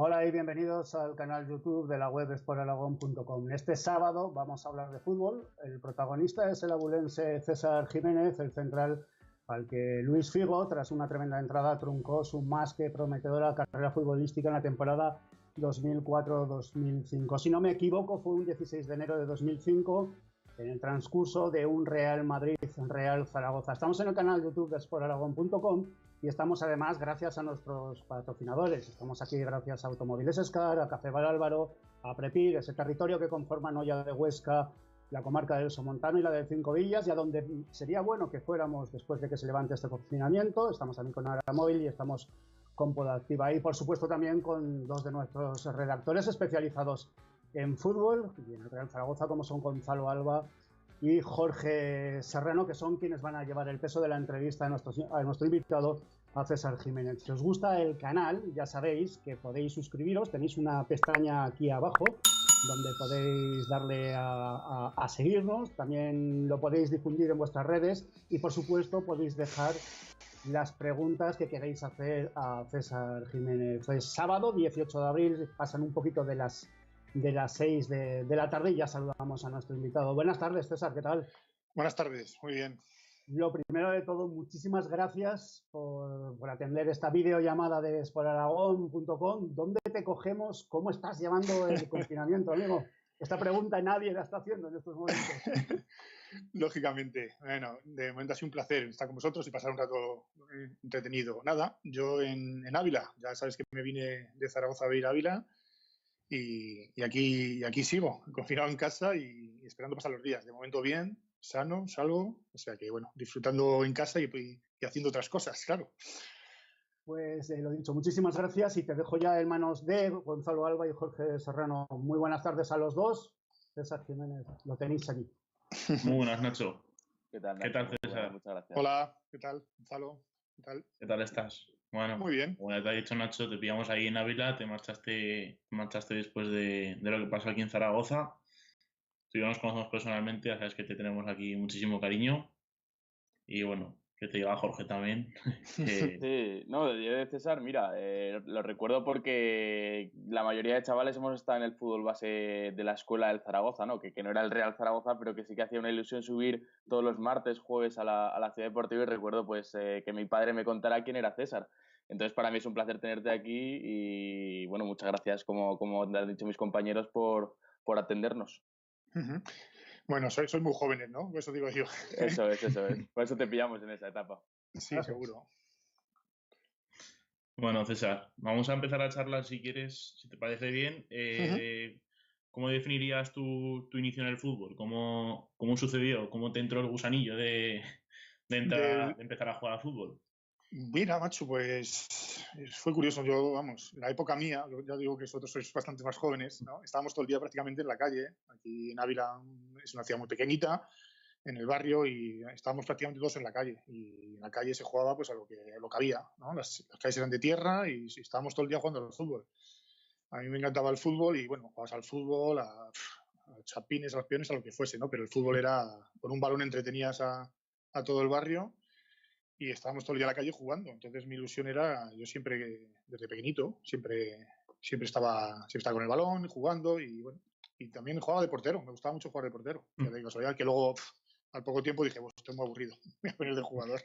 Hola y bienvenidos al canal YouTube de la web sportaragón.com. Este sábado vamos a hablar de fútbol. El protagonista es el abulense César Jiménez, el central al que Luis Figo, tras una tremenda entrada, truncó su más que prometedora carrera futbolística en la temporada 2004-2005. Si no me equivoco, fue un 16 de enero de 2005 en el transcurso de un Real Madrid-Real Zaragoza. Estamos en el canal YouTube de sportaragón.com y estamos además gracias a nuestros patrocinadores. Estamos aquí gracias a Automóviles Escar, a Café Bar Álvaro, a Prepir, ese territorio que conforma Noya de Huesca, la comarca del Somontano y la de Cinco Villas, y a donde sería bueno que fuéramos después de que se levante este confinamiento. Estamos también con Aramóvil y estamos con Podactiva y por supuesto también con dos de nuestros redactores especializados en fútbol y en el Real Zaragoza, como son Gonzalo Alba y Jorge Serrano, que son quienes van a llevar el peso de la entrevista a nuestro invitado, a César Jiménez. Si os gusta el canal, ya sabéis que podéis suscribiros, tenéis una pestaña aquí abajo donde podéis darle a seguirnos, también lo podéis difundir en vuestras redes y por supuesto podéis dejar las preguntas que queréis hacer a César Jiménez. Es sábado 18 de abril, pasan un poquito de las 6 de la tarde y ya saludamos a nuestro invitado. Buenas tardes, César, ¿qué tal? Buenas tardes, muy bien. Lo primero de todo, muchísimas gracias por atender esta videollamada de sportaragón.com. ¿Dónde te cogemos? ¿Cómo estás llevando el confinamiento, amigo? Esta pregunta nadie la está haciendo en estos momentos. Lógicamente. Bueno, de momento ha sido un placer estar con vosotros y pasar un rato entretenido. Nada, yo en Ávila, ya sabes que me vine de Zaragoza a ir a Ávila y aquí sigo, confinado en casa y esperando pasar los días. De momento bien, sano, salvo, o sea que bueno, disfrutando en casa y haciendo otras cosas, claro. Pues lo dicho, muchísimas gracias y te dejo ya en manos de Gonzalo Alba y Jorge Serrano. Muy buenas tardes a los dos. César Jiménez, lo tenéis aquí. Muy buenas, Nacho. ¿Qué tal, Nacho? ¿Qué tal, César? Bueno, muchas gracias. Hola, ¿qué tal, Gonzalo? ¿Qué tal? ¿Qué tal estás? Bueno, muy bien. Como ya te ha dicho Nacho, te pillamos ahí en Ávila, te marchaste después de lo que pasó aquí en Zaragoza. Tú y yo nos conocemos personalmente, ya sabes que te tenemos aquí muchísimo cariño. Y bueno, que te diga Jorge también. Sí, no, yo de César, mira, lo recuerdo porque la mayoría de chavales hemos estado en el fútbol base de la escuela del Zaragoza, ¿no? Que no era el Real Zaragoza, pero que sí que hacía una ilusión subir todos los martes, jueves a la ciudad deportiva y recuerdo pues que mi padre me contara quién era César. Entonces para mí es un placer tenerte aquí y bueno, muchas gracias, como han dicho mis compañeros, por atendernos. Uh-huh. Bueno, sois muy jóvenes, ¿no? Eso digo yo. Eso es. Por eso te pillamos en esa etapa. Sí, Gracias. seguro. Bueno, César, vamos a empezar a charlar si quieres, si te parece bien. ¿Cómo definirías tu inicio en el fútbol? ¿Cómo sucedió? ¿Cómo te entró el gusanillo de empezar a jugar al fútbol? Mira, macho, pues fue curioso. Yo, vamos, la época mía, ya digo que vosotros sois bastante más jóvenes, ¿no? Estábamos todo el día prácticamente en la calle. Aquí en Ávila es una ciudad muy pequeñita, en el barrio, y estábamos prácticamente todos en la calle. Y en la calle se jugaba pues a lo que había, ¿no? Las calles eran de tierra y estábamos todo el día jugando al fútbol. A mí me encantaba el fútbol y, bueno, jugabas al fútbol, a chapines, a los peones, a lo que fuese, ¿no? Pero el fútbol era, con un balón entretenías a todo el barrio. Y estábamos todo el día en la calle jugando. Entonces mi ilusión era, yo siempre, desde pequeñito, siempre estaba con el balón, jugando y bueno, y también jugaba de portero. Me gustaba mucho jugar de portero. Ya de casualidad que luego, al poco tiempo dije, pues estoy muy aburrido, voy a poner de jugador.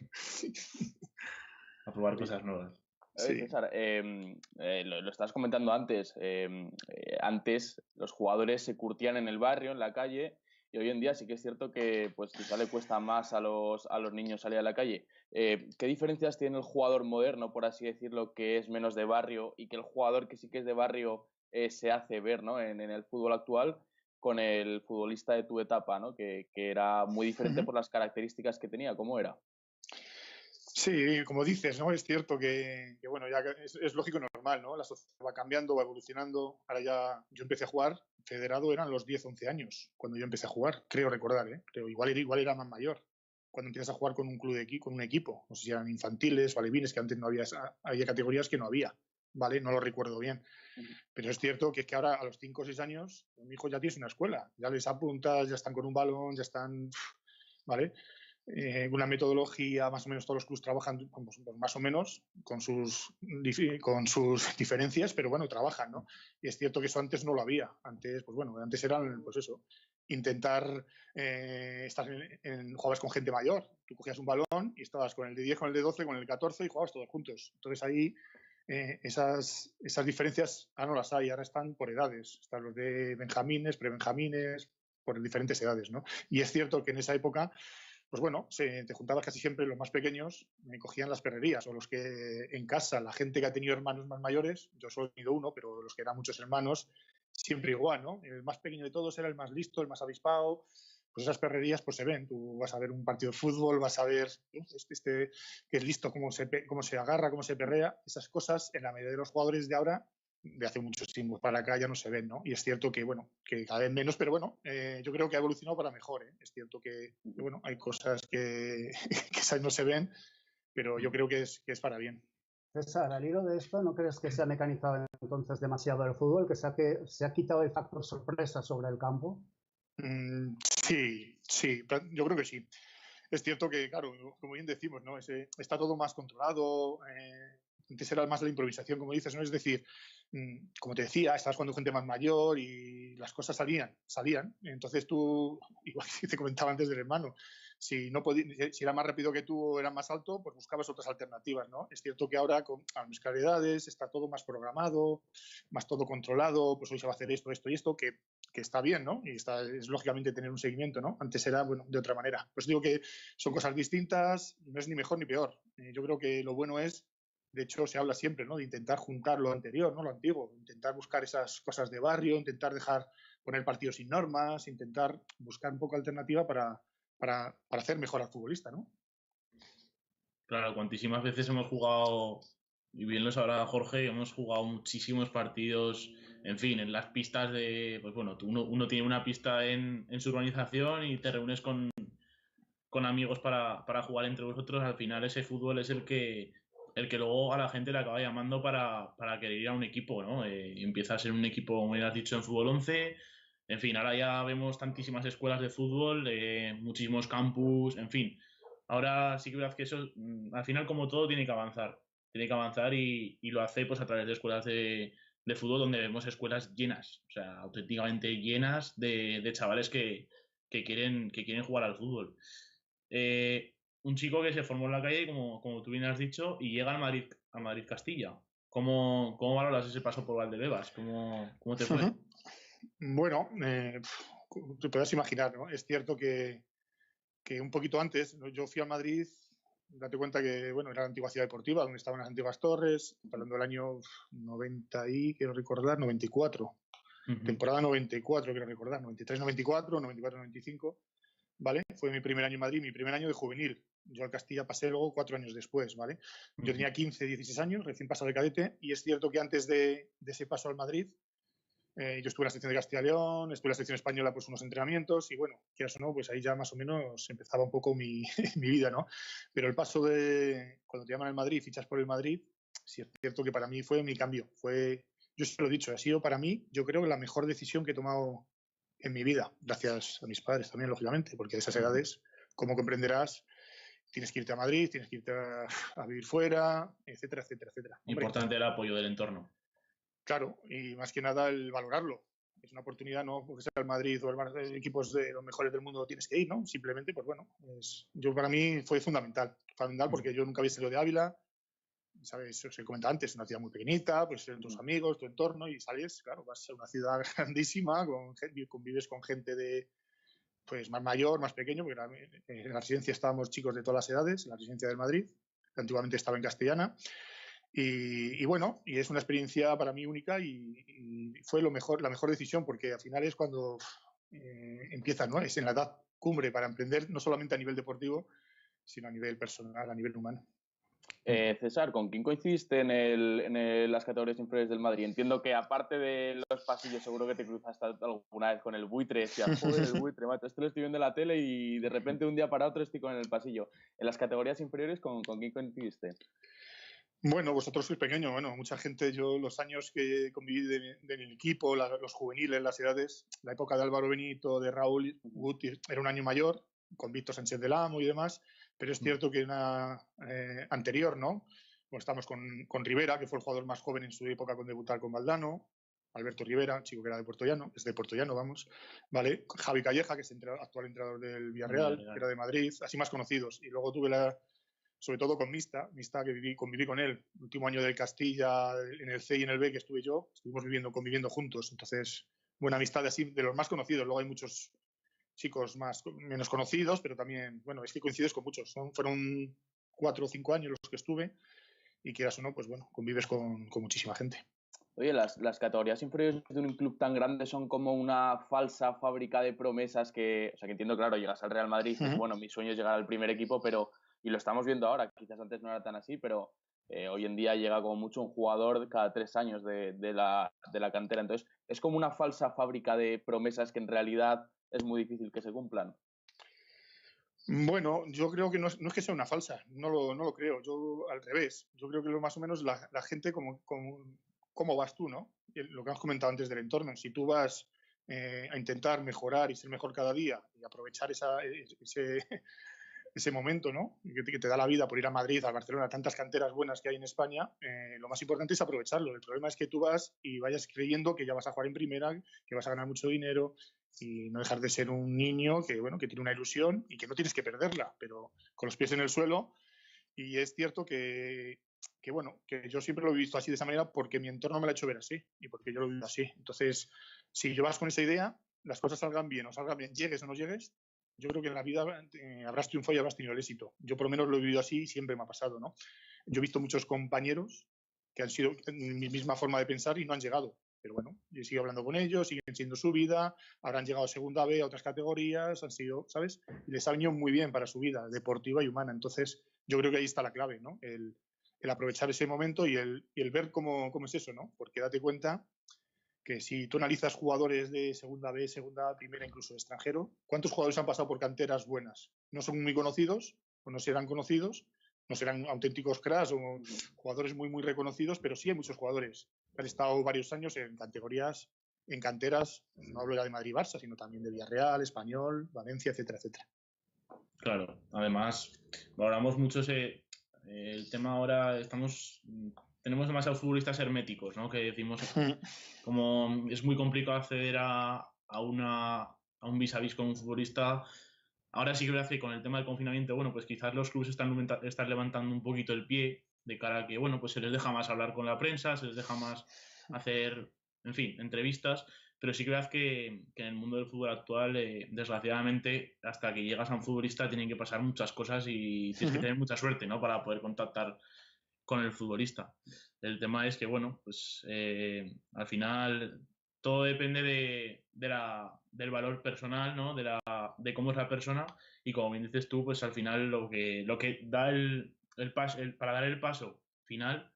A probar cosas nuevas. Sí. César, lo estabas comentando antes. Antes los jugadores se curtían en el barrio, en la calle, y hoy en día sí que es cierto que pues quizá le cuesta más a los niños salir a la calle. ¿Qué diferencias tiene el jugador moderno, por así decirlo, que es menos de barrio y que el jugador que sí que es de barrio se hace ver, ¿no? en el fútbol actual con el futbolista de tu etapa, ¿no? que era muy diferente por las características que tenía? ¿Cómo era? Sí, como dices, ¿no? Es cierto que bueno, ya es lógico y normal, ¿no? La sociedad va cambiando, va evolucionando. Ahora ya yo empecé a jugar, federado eran los 10, 11 años cuando yo empecé a jugar, creo recordar, ¿eh? Creo, igual era más mayor. Cuando empiezas a jugar con un club con un equipo, no sé si eran infantiles o alevines, que antes no había categorías que no había, ¿vale? No lo recuerdo bien. Pero es cierto que es que ahora a los 5 o 6 años, mi hijo ya tiene una escuela, ya les apuntas, ya están con un balón, ya están, ¿vale? una metodología, más o menos todos los clubes trabajan pues, más o menos con sus diferencias, pero bueno, trabajan, ¿no? Y es cierto que eso antes no lo había. Antes, pues bueno, antes eran, pues eso, intentar estar jugabas con gente mayor. Tú cogías un balón y estabas con el de 10, con el de 12, con el de 14 y jugabas todos juntos. Entonces ahí esas diferencias ahora no las hay, ahora están por edades. Están los de benjamines, prebenjamines, por diferentes edades, ¿no? Y es cierto que en esa época pues bueno, te juntabas casi siempre los más pequeños, me cogían las perrerías, o los que en casa, la gente que ha tenido hermanos más mayores, yo solo he tenido uno, pero los que eran muchos hermanos, siempre igual, ¿no? El más pequeño de todos era el más listo, el más avispado, pues esas perrerías pues se ven, tú vas a ver un partido de fútbol, vas a ver este que es listo, cómo se agarra, cómo se perrea, esas cosas en la mayoría de los jugadores de ahora de hace muchos tiempos para acá ya no se ven, ¿no? Y es cierto que, bueno, que cada vez menos, pero bueno, yo creo que ha evolucionado para mejor, ¿eh? Es cierto que bueno, hay cosas que esas no se ven, pero yo creo que es para bien. César, al hilo de esto, ¿no crees que se ha mecanizado entonces demasiado el fútbol, que se ha quitado el factor sorpresa sobre el campo? Sí, yo creo que sí. Es cierto que, claro, como bien decimos, ¿no? Está todo más controlado, antes era más la improvisación, como dices, ¿no? Es decir, como te decía, estabas jugando gente más mayor y las cosas salían. Entonces tú, igual que te comentaba antes del hermano, si era más rápido que tú o era más alto, pues buscabas otras alternativas, ¿no? Es cierto que ahora con las claridades está todo más programado, más todo controlado, pues hoy se va a hacer esto, esto y esto, que está bien, ¿no? Y es lógicamente tener un seguimiento, ¿no? Antes era, bueno, de otra manera. Pues digo que son cosas distintas, no es ni mejor ni peor. Yo creo que lo bueno es, de hecho se habla siempre, ¿no? De intentar juntar lo anterior, ¿no? Lo antiguo, intentar buscar esas cosas de barrio, intentar poner partidos sin normas, intentar buscar un poco alternativa para hacer mejor al futbolista, ¿no? Claro, cuantísimas veces hemos jugado, y bien lo sabrá Jorge, hemos jugado muchísimos partidos, en fin, en las pistas de, pues bueno, uno tiene una pista en su urbanización y te reúnes con amigos para jugar entre vosotros. Al final ese fútbol es el que luego a la gente le acaba llamando para querer ir a un equipo, ¿no? Empieza a ser un equipo, como ya has dicho, en fútbol 11. En fin, ahora ya vemos tantísimas escuelas de fútbol, muchísimos campus, en fin. Ahora sí que es verdad que eso, al final como todo, tiene que avanzar. Tiene que avanzar y lo hace pues a través de escuelas de fútbol donde vemos escuelas llenas, o sea, auténticamente llenas de chavales que quieren jugar al fútbol. Un chico que se formó en la calle, como tú bien has dicho, y llega al Madrid Castilla. ¿Cómo valoras ese paso por Valdebebas? ¿Cómo te fue? Bueno, te puedes imaginar, ¿no? Es cierto que un poquito antes, ¿no? Yo fui a Madrid, date cuenta que, bueno, era la antigua ciudad deportiva, donde estaban las antiguas torres, hablando del año 90 y, quiero recordar, 94. Temporada 94, quiero recordar, 93-94, 94-95, ¿vale? Fue mi primer año en Madrid, mi primer año de juvenil. Yo al Castilla pasé luego 4 años después, ¿vale? Yo tenía 15, 16 años, recién pasado de cadete, y es cierto que antes de ese paso al Madrid, yo estuve en la selección de Castilla y León, estuve en la selección española pues unos entrenamientos y bueno, quieras o no, pues ahí ya más o menos empezaba un poco mi vida, ¿no? Pero el paso de cuando te llaman al Madrid, fichas por el Madrid, sí es cierto que para mí fue mi cambio. Yo se lo he dicho, ha sido para mí, yo creo que la mejor decisión que he tomado en mi vida, gracias a mis padres también, lógicamente, porque a esas edades, como comprenderás, tienes que irte a Madrid, tienes que irte a vivir fuera, etcétera, etcétera, etcétera. Importante el apoyo del entorno. Claro, y más que nada el valorarlo. Es una oportunidad, no porque sea el Madrid o el equipos de los mejores del mundo tienes que ir, ¿no? Simplemente, pues bueno, para mí fue fundamental porque yo nunca había salido de Ávila, ¿sabes? Se comenta antes, una ciudad muy pequeñita, pues en tus amigos, tu entorno, y sales, claro, vas a una ciudad grandísima, convives con gente de, pues más mayor, más pequeño, porque en la residencia estábamos chicos de todas las edades, en la residencia del Madrid, que antiguamente estaba en Castellana, y bueno, y es una experiencia para mí única y fue la mejor decisión porque al final es cuando empiezas, ¿no? Es en la edad cumbre para emprender no solamente a nivel deportivo, sino a nivel personal, a nivel humano. César, ¿con quién coincidiste las categorías inferiores del Madrid? Entiendo que aparte de los pasillos seguro que te cruzaste alguna vez con el buitre, decías, joder, el buitre, macho, esto lo estoy viendo en la tele y de repente un día para otro estoy con el pasillo. En las categorías inferiores, ¿con quién coincidiste? Bueno, vosotros sois pequeños, bueno, mucha gente, yo los años que conviví del equipo, los juveniles, las edades, la época de Álvaro Benito, de Raúl Guti, era un año mayor, con Víctor Sánchez del Amo y demás, pero es cierto que una anterior, ¿no? Bueno, estamos con Rivera, que fue el jugador más joven en su época con debutar con Valdano, Alberto Rivera, chico que era de Puerto Llano, es de Puerto Llano, vamos, ¿vale? Javi Calleja, que es actual entrenador del Villarreal, que era de Madrid, así más conocidos. Y luego tuve sobre todo con Mista que conviví con él, el último año del Castilla, en el C y en el B que estuve yo, estuvimos conviviendo juntos, entonces buena amistad así, de los más conocidos. Luego hay muchos chicos menos conocidos, pero también, bueno, es que coincides con muchos, fueron 4 o 5 años los que estuve, y quieras o no, pues bueno, convives con muchísima gente. Oye, las categorías inferiores de un club tan grande son como una falsa fábrica de promesas que, o sea, que entiendo, claro, llegas al Real Madrid y dices, bueno, mi sueño es llegar al primer equipo, pero, y lo estamos viendo ahora, quizás antes no era tan así, pero hoy en día llega como mucho un jugador cada 3 años de la cantera. Entonces, es como una falsa fábrica de promesas que en realidad es muy difícil que se cumplan. Bueno, yo creo que no es que sea una falsa, no lo creo, yo al revés. Yo creo que más o menos la gente cómo vas tú, ¿no? Lo que has comentado antes del entorno. Si tú vas a intentar mejorar y ser mejor cada día y aprovechar ese momento, ¿no? Que te da la vida por ir a Madrid, a Barcelona, tantas canteras buenas que hay en España, lo más importante es aprovecharlo. El problema es que tú vas y vayas creyendo que ya vas a jugar en primera, que vas a ganar mucho dinero y no dejar de ser un niño que tiene una ilusión y que no tienes que perderla, pero con los pies en el suelo. Y es cierto que yo siempre lo he visto así de esa manera porque mi entorno me lo ha hecho ver así y porque yo lo he visto así. Entonces, si yo vas con esa idea, las cosas salgan bien, llegues o no llegues, yo creo que en la vida habrás triunfado y habrás tenido el éxito. Yo por lo menos lo he vivido así y siempre me ha pasado, ¿no? Yo he visto muchos compañeros que han sido en mi misma forma de pensar y no han llegado. Pero bueno, yo sigo hablando con ellos, siguen siendo su vida, habrán llegado a segunda B, a otras categorías, han sido, ¿sabes? Y les ha venido muy bien para su vida deportiva y humana. Entonces, yo creo que ahí está la clave, ¿no? El aprovechar ese momento y el ver cómo es eso, ¿no? Porque date cuenta que si tú analizas jugadores de segunda B, segunda A, primera, incluso de extranjero, ¿cuántos jugadores han pasado por canteras buenas? No son muy conocidos, o no serán conocidos, no serán auténticos cracks o jugadores muy, muy reconocidos, pero sí hay muchos jugadores que han estado varios años en categorías, en canteras, no hablo ya de Madrid y Barça, sino también de Villarreal, Español, Valencia, etcétera, etcétera. Claro, además, valoramos mucho el tema ahora, tenemos demasiados futbolistas herméticos, ¿no? Que decimos, como es muy complicado acceder a un vis a vis con un futbolista. Ahora sí que voy a decir con el tema del confinamiento, bueno, pues quizás los clubes están levantando un poquito el pie de cara a que, bueno, pues se les deja más hablar con la prensa, se les deja más hacer, en fin, entrevistas, pero sí que verdad que en el mundo del fútbol actual, desgraciadamente, hasta que llegas a un futbolista tienen que pasar muchas cosas y tienes que tener mucha suerte, ¿no? Para poder contactar con el futbolista. El tema es que, bueno, pues al final todo depende del valor personal, ¿no? De cómo es la persona, y como bien dices tú, pues al final lo que da para dar el paso final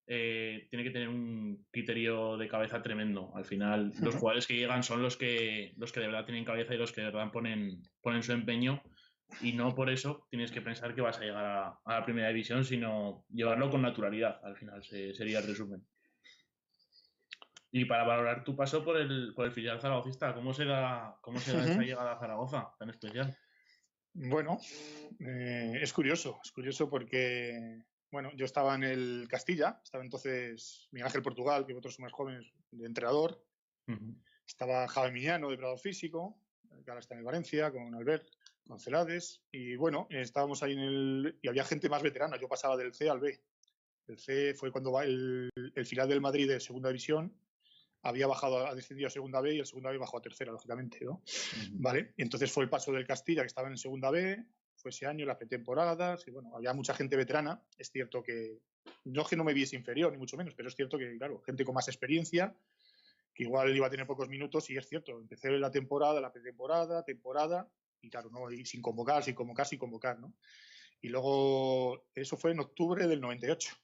tiene que tener un criterio de cabeza tremendo. Al final los jugadores que llegan son los que de verdad tienen cabeza y los que de verdad ponen su empeño, y no por eso tienes que pensar que vas a llegar a la primera división, sino llevarlo con naturalidad. Al final sería el resumen. Y para valorar tu paso por el filial zaragocista, ¿cómo se da esa llegada a Zaragoza tan especial? Bueno, es curioso porque, bueno, yo estaba en el Castilla, estaba entonces Miguel Ángel Portugal, que vosotros sois más jóvenes, de entrenador. Estaba Javi Miñano, de preparador físico, que ahora está en el Valencia, con Albert, con Celades, y bueno, estábamos ahí y había gente más veterana. Yo pasaba del C al B. El C fue cuando va el filial del Madrid de segunda división, ha descendido a segunda B y el segunda B bajó a tercera, lógicamente, ¿no? Vale, y entonces fue el paso del Castilla, que estaba en segunda B, fue ese año, las pretemporadas, y bueno, había mucha gente veterana. Es cierto que no es que no me viese inferior, ni mucho menos, pero es cierto que, claro, gente con más experiencia, que igual iba a tener pocos minutos, y es cierto, empecé la pretemporada, temporada, y claro, ¿no? Y sin convocar, ¿no? Y luego, eso fue en octubre del 98.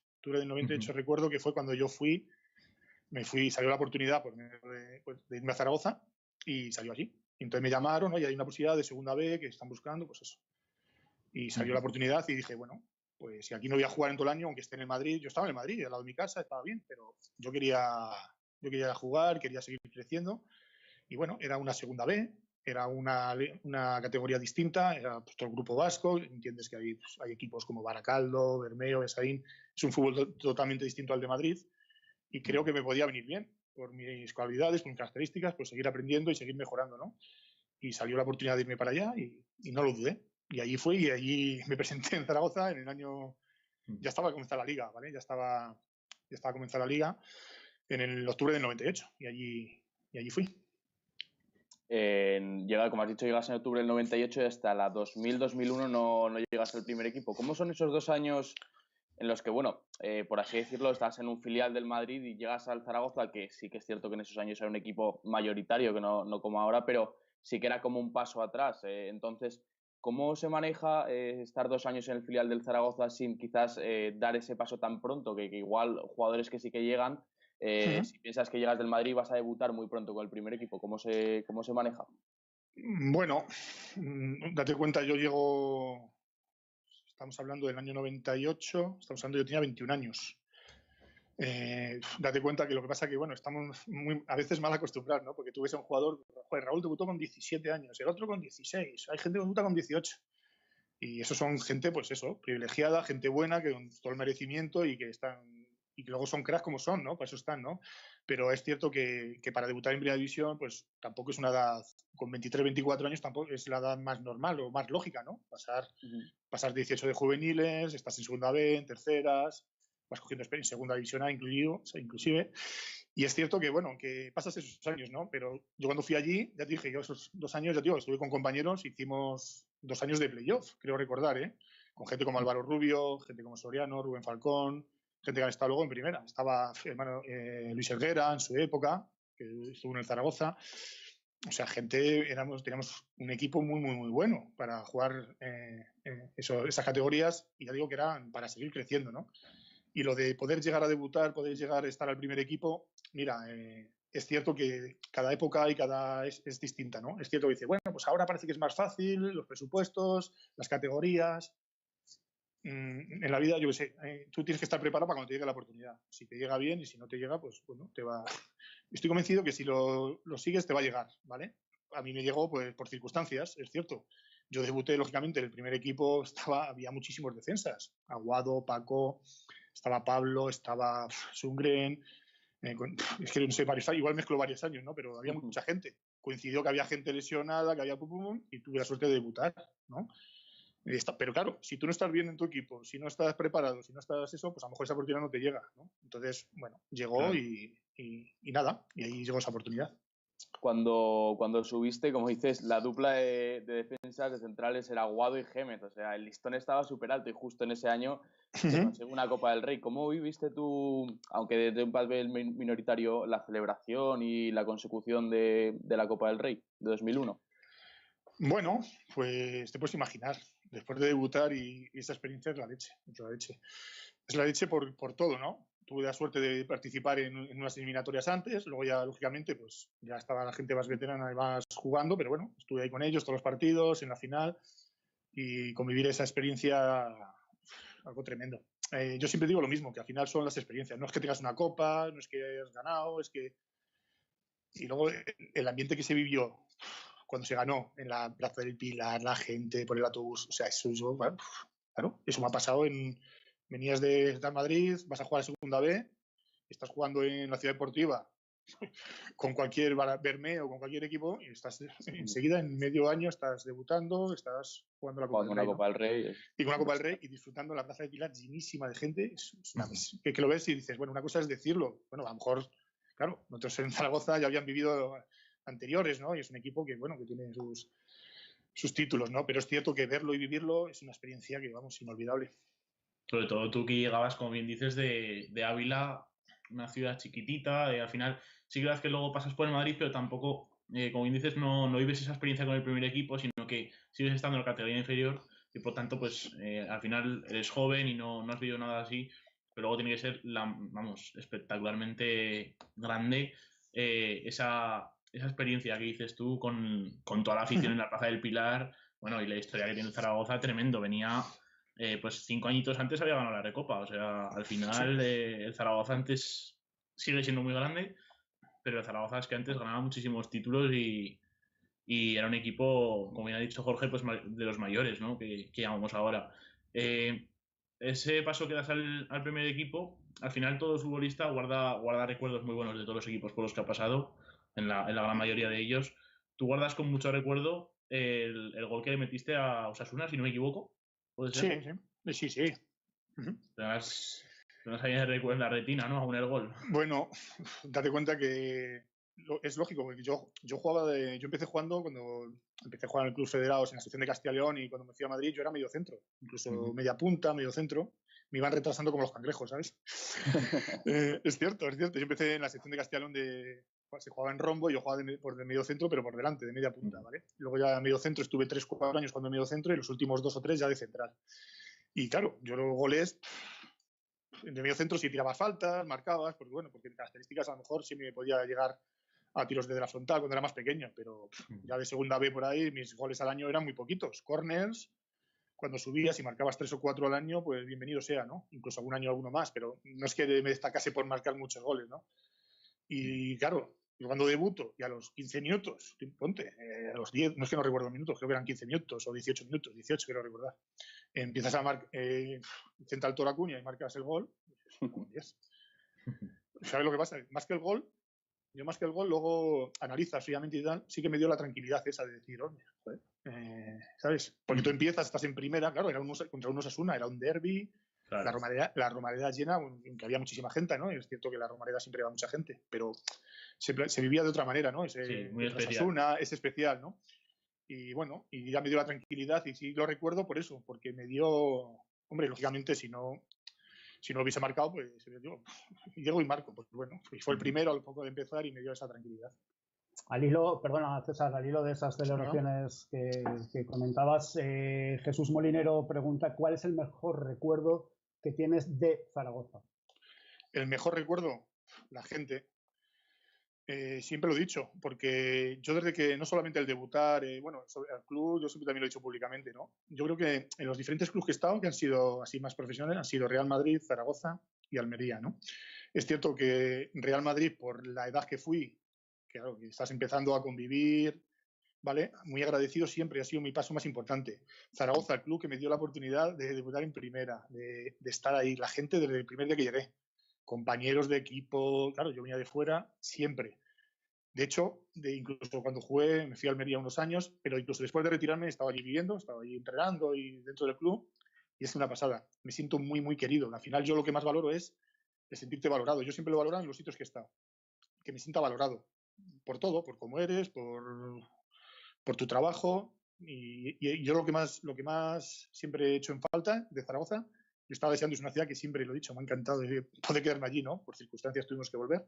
Recuerdo que fue cuando yo salió la oportunidad de irme a Zaragoza y salió allí. Entonces me llamaron, ¿no? Y hay una posibilidad de segunda B que están buscando, pues eso. Y salió la oportunidad y dije, bueno, pues si aquí no voy a jugar en todo el año, aunque esté en el Madrid, yo estaba en el Madrid, al lado de mi casa, estaba bien, pero yo quería jugar, quería seguir creciendo. Y bueno, era una segunda B, era una categoría distinta, era pues, todo el grupo vasco, entiendes que hay equipos como Baracaldo, Bermeo, Besaín, es un fútbol totalmente distinto al de Madrid y creo que me podía venir bien por mis cualidades, por mis características, pues seguir aprendiendo y seguir mejorando, ¿no? Y salió la oportunidad de irme para allá y no lo dudé. Y allí fui y allí me presenté en Zaragoza en el año... Ya estaba a comenzar la liga, ¿vale? Ya estaba a comenzar la liga en el octubre del 98 y allí fui. Como has dicho, llegas en octubre del 98 y hasta la 2000-2001 no llegas al primer equipo. ¿Cómo son esos 2 años en los que, bueno, por así decirlo, estás en un filial del Madrid y llegas al Zaragoza, que sí que es cierto que en esos años era un equipo mayoritario, que no como ahora, pero sí que era como un paso atrás? Entonces, ¿cómo se maneja estar 2 años en el filial del Zaragoza sin quizás dar ese paso tan pronto? Que igual jugadores que sí que llegan, si piensas que llegas del Madrid vas a debutar muy pronto con el primer equipo, ¿cómo se maneja? Bueno, date cuenta, yo llego... Estamos hablando del año 98, yo tenía 21 años. Date cuenta que lo que pasa es que, bueno, estamos a veces mal acostumbrados, ¿no? Porque tú ves a un jugador, joder, Raúl debutó con 17 años, el otro con 16, hay gente que debuta con 18. Y eso son gente, pues eso, privilegiada, gente buena, que con todo el merecimiento y que luego son cracks como son, ¿no? Para eso están, ¿no? Pero es cierto que para debutar en primera división, pues tampoco es una edad, con 23, 24 años tampoco es la edad más normal o más lógica, ¿no? Pasar 18 de juveniles, estás en segunda B, en terceras, vas cogiendo experiencia en segunda división A inclusive. Y es cierto que, bueno, que pasas esos años, ¿no? Pero yo cuando fui allí, ya te dije, yo esos 2 años, ya te digo, estuve con compañeros, hicimos 2 años de playoff, creo recordar, ¿eh? Con gente como Álvaro Rubio, gente como Soriano, Rubén Falcón, gente que han estado luego en primera. Estaba Luis Helguera en su época, que estuvo en el Zaragoza. O sea, teníamos un equipo muy, muy, muy bueno para jugar esas categorías y ya digo que eran para seguir creciendo, ¿no? Y lo de poder llegar a debutar, poder llegar a estar al primer equipo, mira, es cierto que cada época y es distinta, ¿no? Es cierto que dice, bueno, pues ahora parece que es más fácil, los presupuestos, las categorías. En la vida, yo qué sé, tú tienes que estar preparado para cuando te llegue la oportunidad. Si te llega bien y si no te llega, pues bueno, te va... Estoy convencido que si lo sigues te va a llegar, ¿vale? A mí me llegó pues por circunstancias, es cierto. Yo debuté, lógicamente, en el primer equipo había muchísimos defensas. Aguado, Paco, estaba Pablo, estaba Sungren, es que no sé, igual mezclo varios años, ¿no? Pero había mucha gente. Coincidió que había gente lesionada, que había y tuve la suerte de debutar, ¿no? Pero claro, si tú no estás bien en tu equipo, si no estás preparado, si no estás eso, pues a lo mejor esa oportunidad no te llega, ¿no? Entonces, bueno, llegó claro. y nada, y ahí llegó esa oportunidad. Cuando subiste, como dices, la dupla de defensas, de centrales era Aguado y Gémez, o sea, el listón estaba súper alto y justo en ese año se consiguió una Copa del Rey. ¿Cómo viviste tú, aunque desde un papel minoritario, la celebración y la consecución de la Copa del Rey de 2001? Bueno, pues te puedes imaginar, después de debutar y esa experiencia es la leche. Es la leche por todo, ¿no? Tuve la suerte de participar en unas eliminatorias antes, luego ya, lógicamente, pues ya estaba la gente más veterana y más jugando, pero bueno, estuve ahí con ellos todos los partidos, en la final, y convivir esa experiencia, algo tremendo. Yo siempre digo lo mismo, que al final son las experiencias, no es que tengas una copa, no es que hayas ganado, es que... Y luego el ambiente que se vivió cuando se ganó en la Plaza del Pilar, la gente por el autobús, o sea, eso yo, bueno, claro, eso me ha pasado venías de Madrid, vas a jugar a segunda B, estás jugando en la Ciudad Deportiva con cualquier Bermeo o con cualquier equipo y estás enseguida en medio año estás debutando, estás jugando la Copa del Rey. Y con la Copa del Rey y disfrutando la Plaza del Pilar llenísima de gente, que lo ves y dices, bueno, una cosa es decirlo, bueno, a lo mejor, claro, nosotros en Zaragoza ya habían vivido anteriores, ¿no? Y es un equipo que, bueno, que tiene sus títulos, ¿no? Pero es cierto que verlo y vivirlo es una experiencia que, vamos, inolvidable. Sobre todo tú que llegabas, como bien dices, de Ávila, una ciudad chiquitita, al final sí que es verdad que luego pasas por el Madrid, pero tampoco, como bien dices, no vives esa experiencia con el primer equipo, sino que sigues estando en la categoría inferior y por tanto, pues al final eres joven y no has vivido nada así, pero luego tiene que ser, espectacularmente grande esa experiencia que dices tú con toda la afición en la Plaza del Pilar, bueno, y la historia que tiene Zaragoza, tremendo, venía... pues 5 añitos antes había ganado la Recopa. O sea, al final el Zaragoza antes sigue siendo muy grande, pero el Zaragoza es que antes ganaba muchísimos títulos y y era un equipo, como ya ha dicho Jorge, pues de los mayores, ¿no? Que llamamos ahora. Ese paso que das al primer equipo, al final todo futbolista guarda recuerdos muy buenos de todos los equipos por los que ha pasado, en la gran mayoría de ellos. Tú guardas con mucho recuerdo el gol que le metiste a Osasuna, si no me equivoco, ¿puede ser? Sí. Te das ahí en la retina, ¿no? Aún el gol. Bueno, date cuenta que es lógico, porque yo empecé jugando cuando empecé a jugar en el Club Federados en la sección de Castilla y León, y cuando me fui a Madrid yo era medio centro, incluso media punta, medio centro. Me iban retrasando como los cangrejos, ¿sabes? Es cierto. Yo empecé en la sección de Castilla y León se jugaba en rombo, y yo jugaba de medio centro, pero por delante, de media punta, ¿vale? Luego ya medio centro estuve 3-4 años jugando en medio centro, y los últimos 2 o 3 ya de central. Y claro, yo los goles de medio centro sí tirabas faltas, marcabas, porque en características a lo mejor sí me podía llegar a tiros desde la frontal cuando era más pequeño, pero ya de segunda B por ahí mis goles al año eran muy poquitos. Corners, cuando subías y marcabas 3 o 4 al año, pues bienvenido sea, ¿no? Incluso algún año alguno más, pero no es que me destacase por marcar muchos goles, ¿no? Y claro, yo cuando debuto y a los 15 minutos, ponte, a los 10, no es que no recuerdo minutos, creo que eran 15 minutos o 18 minutos, 18 quiero recordar, empiezas a marcar, central Toracuña y marcas el gol, yes. ¿Sabes lo que pasa? Más que el gol, luego analizas fríamente y tal, sí que me dio la tranquilidad esa de decir, joder, ¿sabes? Porque tú empiezas, estás en primera, claro, contra un Osasuna, era un derbi, claro. La Romareda llena, aunque había muchísima gente, ¿no? Es cierto que la Romareda siempre va mucha gente, pero se vivía de otra manera, ¿no? Muy especial. Osasuna es especial, ¿no? Y bueno, y ya me dio la tranquilidad, y sí lo recuerdo por eso, porque me dio, hombre, lógicamente si no hubiese marcado, pues yo llego y marco, pues bueno, fue el primero al poco de empezar y me dio esa tranquilidad. Perdona César, al hilo de esas celebraciones que comentabas, Jesús Molinero pregunta, ¿cuál es el mejor recuerdo que tienes de Zaragoza? El mejor recuerdo, la gente. Siempre lo he dicho, porque yo desde que no solamente el debutar, sobre el club, yo siempre también lo he dicho públicamente, ¿no? Yo creo que en los diferentes clubes que he estado, que han sido así más profesionales, han sido Real Madrid, Zaragoza y Almería, ¿no? Es cierto que Real Madrid, por la edad que fui, que estás empezando a convivir, ¿vale? Muy agradecido siempre, ha sido mi paso más importante. Zaragoza, el club que me dio la oportunidad de debutar en primera, de estar ahí, la gente desde el primer día que llegué, compañeros de equipo, claro, yo venía de fuera siempre. De hecho, incluso cuando jugué, me fui a Almería unos años, pero incluso después de retirarme estaba allí viviendo, estaba allí entrenando y dentro del club, y es una pasada. Me siento muy, muy querido. Al final yo lo que más valoro es el sentirte valorado. Yo siempre lo valoro en los sitios que he estado, que me sienta valorado por todo, por cómo eres, por tu trabajo. Y yo lo que más siempre he hecho en falta de Zaragoza, yo estaba deseando, es una ciudad que siempre lo he dicho, me ha encantado poder quedarme allí, ¿no? Por circunstancias tuvimos que volver,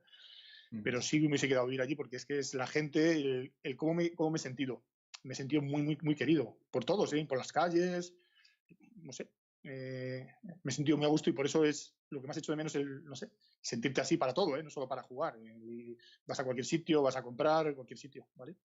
pero sí me hubiese quedado a vivir allí, porque es que es la gente, el cómo me he sentido. Me he sentido muy, muy, muy querido por todos, por las calles, no sé. Me he sentido muy a gusto, y por eso es lo que más he hecho de menos, no sé, sentirte así para todo, no solo para jugar. Vas a cualquier sitio, vas a comprar, cualquier sitio, ¿vale?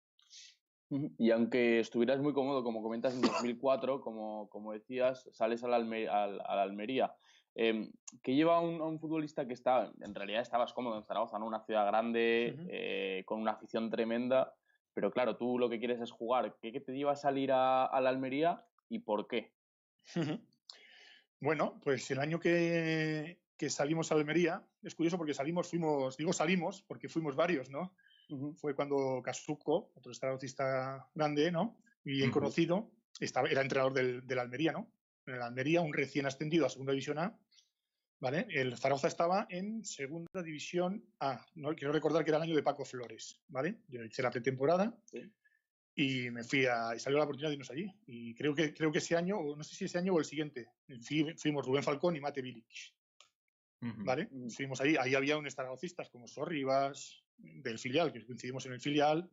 Y aunque estuvieras muy cómodo, como comentas, en 2004, como decías, sales al Almería. ¿Qué lleva a un futbolista que en realidad estabas cómodo en Zaragoza, ¿no? Una ciudad grande, con una afición tremenda, pero claro, tú lo que quieres es jugar? ¿Qué te lleva a salir a la Almería y por qué? Bueno, pues el año que salimos a Almería, es curioso porque salimos porque fuimos varios, ¿no? Fue cuando Casuco, otro zaragocista grande, ¿no? Bien conocido, era entrenador del Almería, ¿no? En el Almería, un recién ascendido a Segunda División A, ¿vale? El Zaragoza estaba en Segunda División A, ¿no? Quiero recordar que era el año de Paco Flores, ¿vale? Yo hice la pretemporada, sí, y salió la oportunidad de irnos allí. Y creo que ese año, o no sé si ese año o el siguiente, fuimos Rubén Falcón y Mate Bilic, ¿vale? Fuimos ahí había unos zaragocistas como Sorribas, del filial, que coincidimos en el filial,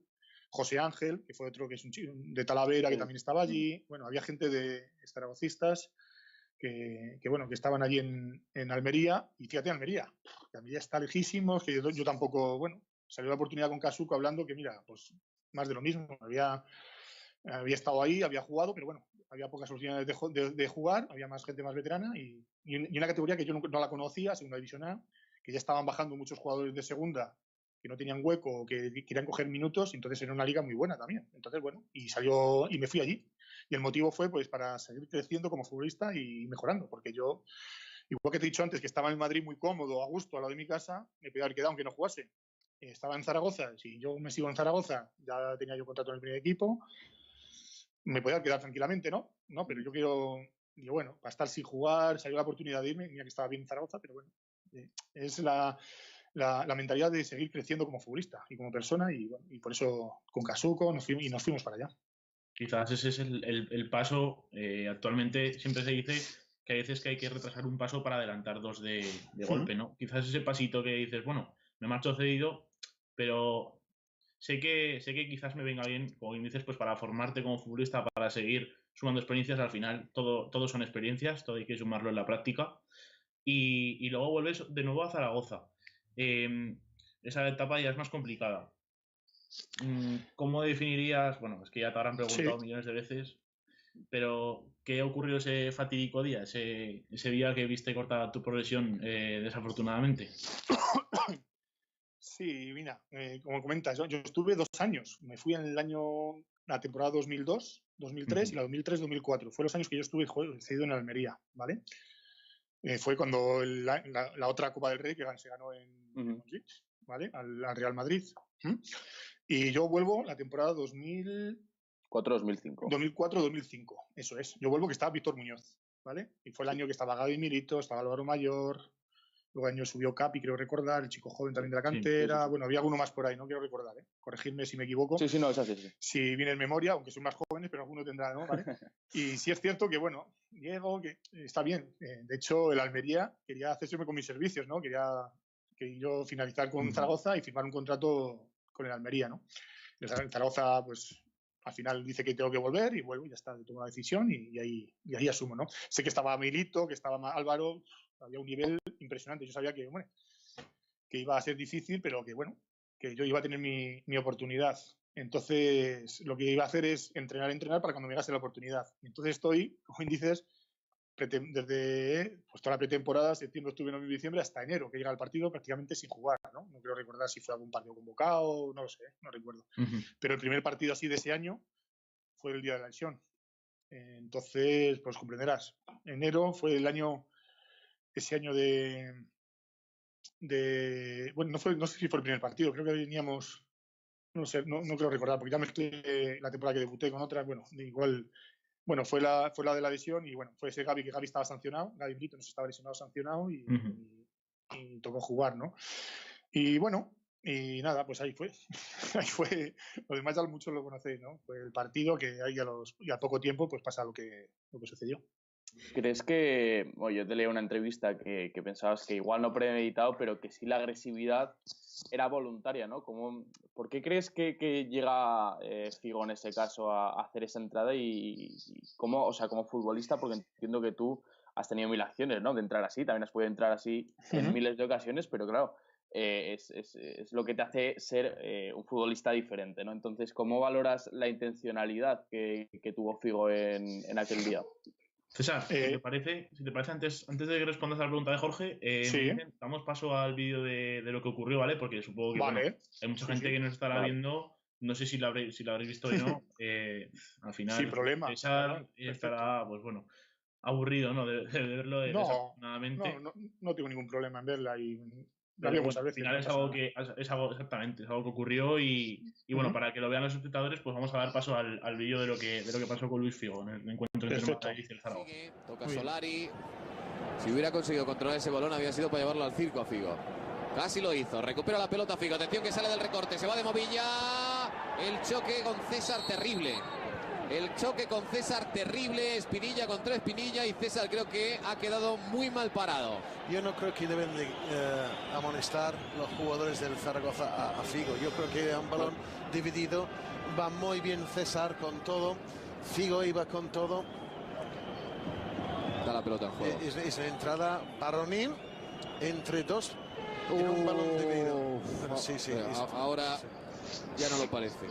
José Ángel, que fue otro que es un chico de Talavera, que también estaba allí. Bueno, había gente de zaragocistas que estaban allí en Almería. Y fíjate, Almería está lejísimos, que yo tampoco, salió la oportunidad con Casuco hablando que, mira, pues más de lo mismo. Había estado ahí, había jugado, pero había pocas oportunidades de jugar, había más gente más veterana, y una categoría que yo no la conocía, Segunda División A, que ya estaban bajando muchos jugadores de segunda que no tenían hueco, que querían coger minutos, entonces era una liga muy buena también. Entonces, bueno, y me fui allí. Y el motivo fue pues para seguir creciendo como futbolista y mejorando, porque yo, igual que te he dicho antes, que estaba en Madrid muy cómodo, a gusto, al lado de mi casa, me podía haber quedado aunque no jugase. Estaba en Zaragoza, si yo me sigo en Zaragoza, ya tenía yo contrato en el primer equipo, me podía quedar tranquilamente, ¿no? No, pero yo digo, bueno, para estar sin jugar, salió la oportunidad de irme, mira que estaba bien en Zaragoza, pero bueno, es la mentalidad de seguir creciendo como futbolista y como persona, y por eso con Casuco nos fuimos para allá. Quizás ese es el paso. Actualmente siempre se dice que hay veces que hay que retrasar un paso para adelantar dos de golpe, ¿no? Quizás ese pasito que dices, bueno, me marcho cedido, pero sé que quizás me venga bien, como bien dices, pues para formarte como futbolista, para seguir sumando experiencias. Al final todo son experiencias, todo hay que sumarlo en la práctica. Y luego vuelves de nuevo a Zaragoza. Esa etapa ya es más complicada. ¿Cómo definirías? Bueno, es que ya te habrán preguntado millones de veces, pero ¿qué ocurrió ese fatídico día? Ese día que viste cortada tu progresión, desafortunadamente. Sí, mira, como comentas, yo estuve 2 años. Me fui en la temporada 2002, 2003 y la 2003-2004. Fueron los años que yo estuve cedido en Almería, ¿vale? Fue cuando la otra Copa del Rey que se ganó en Montjuic, ¿vale? Al Real Madrid. Y yo vuelvo la temporada 2004-2005. 2004-2005, eso es. Yo vuelvo que estaba Víctor Muñoz, ¿vale? Y fue el año que estaba Gaby Milito, estaba Álvaro Mayor, luego el año subió Capi, creo recordar, el chico joven también de la cantera. Sí. Bueno, había alguno más por ahí, no quiero recordar, ¿eh? Corregidme si me equivoco. Sí, no, es así. Sí. Si viene en memoria, aunque son más jóvenes, pero alguno tendrá, ¿no? ¿Vale? Y sí es cierto que, bueno, Diego, que está bien. De hecho, el Almería quería hacerse con mis servicios, ¿no? Quería que yo finalizar con Zaragoza y firmar un contrato con el Almería, ¿no? El Zaragoza, pues, al final dice que tengo que volver y vuelvo y ya está, tomo la decisión y ahí asumo, ¿no? Sé que estaba Milito, que estaba Álvaro, había un nivel impresionante. Yo sabía que, bueno, que iba a ser difícil, pero que, bueno, que yo iba a tener mi oportunidad. Entonces, lo que iba a hacer es entrenar para cuando me llegase la oportunidad. Entonces estoy, como dices, desde pues, toda la pretemporada, septiembre, octubre, noviembre, diciembre, hasta enero, que llega el partido prácticamente sin jugar, ¿no? No quiero recordar si fue algún partido convocado, no lo sé, no recuerdo. Pero el primer partido así de ese año fue el día de la lesión. Entonces, pues comprenderás, enero fue ese año bueno, no sé si fue el primer partido, creo que veníamos, no sé, no quiero recordar, porque ya mezclé la temporada que debuté con otra, bueno, igual, bueno, fue la de la lesión y bueno, fue ese Gaby, que Gaby estaba sancionado, Gaby Brito nos estaba lesionado, sancionado y tocó jugar, ¿no? Y bueno, y nada, pues ahí fue, lo demás ya muchos lo conocéis, ¿no? Fue el partido que ahí a poco tiempo pues pasa lo que sucedió. ¿Crees que, yo te leí una entrevista que pensabas que igual no premeditado, pero que sí la agresividad era voluntaria, ¿no? ¿Por qué crees que llega Figo en ese caso a hacer esa entrada y cómo, o sea, como futbolista, porque entiendo que tú has tenido 1000 acciones, ¿no? De entrar así, también has podido entrar así en miles de ocasiones, pero claro, es lo que te hace ser un futbolista diferente, ¿no? Entonces, ¿cómo valoras la intencionalidad que tuvo Figo en aquel día? César, si te parece, antes de que respondas a la pregunta de Jorge, sí. Damos paso al vídeo de lo que ocurrió, ¿vale? Porque supongo que vale. Bueno, hay mucha gente que nos estará viendo, no sé si lo habréis visto o no. Al final, sin problema. César estará, pues bueno, aburrido, ¿no? De verlo desafortunadamente. No tengo ningún problema en verla y pero bueno, al final es algo que ocurrió y bueno, para que lo vean los espectadores, pues vamos a dar paso al vídeo de lo que pasó con Luis Figo en el encuentro entre el Madrid y el Zaragoza. Toca Solari. Si hubiera conseguido controlar ese balón, había sido para llevarlo al circo a Figo. Casi lo hizo. Recupera la pelota Figo. Atención que sale del recorte. Se va de Movilla. El choque con César terrible. Espinilla contra Espinilla y César creo que ha quedado muy mal parado. Yo no creo que deben de amonestar los jugadores del Zaragoza a Figo. Yo creo que un balón dividido. Va muy bien César con todo. Figo iba con todo. Da la pelota en juego. Es la entrada Baronín entre dos en un balón dividido. Bueno, sí. Ahora ya no lo parece.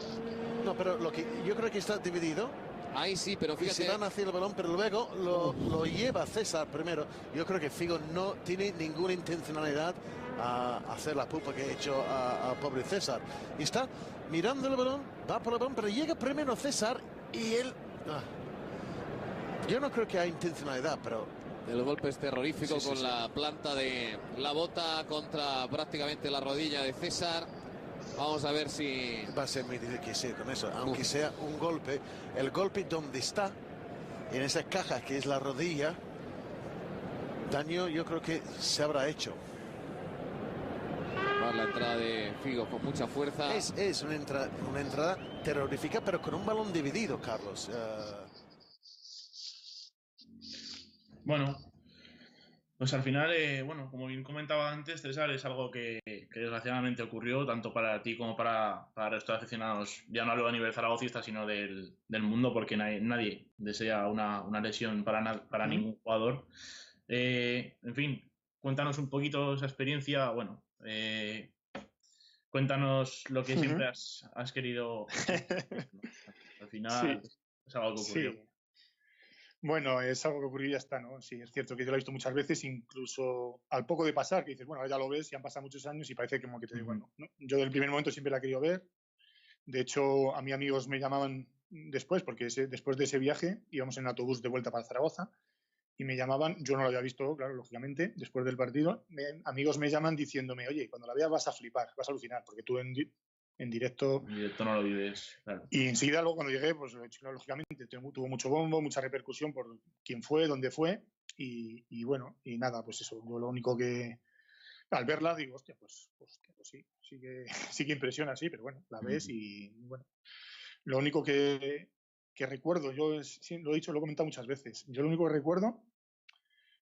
No, pero yo creo que está dividido Ahí sí, pero Y fíjate. se van hacia el balón, pero luego lo lleva César primero. Yo creo que Figo no tiene ninguna intencionalidad a hacer la pupa que ha hecho a pobre César. Y está mirando el balón, va por el balón, pero llega primero César y él... Yo no creo que haya intencionalidad, pero... El golpe es terrorífico, Sí, con sí. la planta de la bota contra prácticamente la rodilla de César. Vamos a ver si... Va a ser muy difícil que sea con eso, aunque sea un golpe. El golpe donde está, en esa caja que es la rodilla, daño yo creo que se habrá hecho. Va la entrada de Figo con mucha fuerza. Es una entrada terrorífica, pero con un balón dividido, Carlos. Bueno, pues al final, bueno, como bien comentaba antes, César, es algo que desgraciadamente ocurrió tanto para ti como para el resto de aficionados. Ya no hablo a nivel zaragocista, sino del mundo, porque nadie desea una lesión para ningún jugador. En fin, cuéntanos un poquito esa experiencia. Bueno, cuéntanos lo que siempre has querido. Al final, es algo que ocurrió. Sí. Bueno, es algo que ocurrió y ya está, ¿no? Sí, es cierto que yo lo he visto muchas veces, incluso al poco de pasar, que dices, bueno, ahora ya lo ves, ya han pasado muchos años y parece como que te digo, bueno, ¿no? Yo del primer momento siempre la he querido ver. De hecho, a mí amigos me llamaban después, porque después de ese viaje íbamos en autobús de vuelta para Zaragoza y me llamaban, yo no lo había visto, claro, lógicamente, después del partido, amigos me llaman diciéndome, oye, cuando la veas vas a flipar, vas a alucinar, porque tú en directo... En directo no lo vives, claro. Y enseguida luego cuando llegué, pues lógicamente tuvo mucho bombo, mucha repercusión por quién fue, dónde fue y bueno, y nada, pues eso, yo lo único que al verla digo, hostia, pues sí que impresiona, sí, pero bueno, la ves y bueno, lo único que recuerdo, sí, lo he dicho, lo he comentado muchas veces, yo lo único que recuerdo,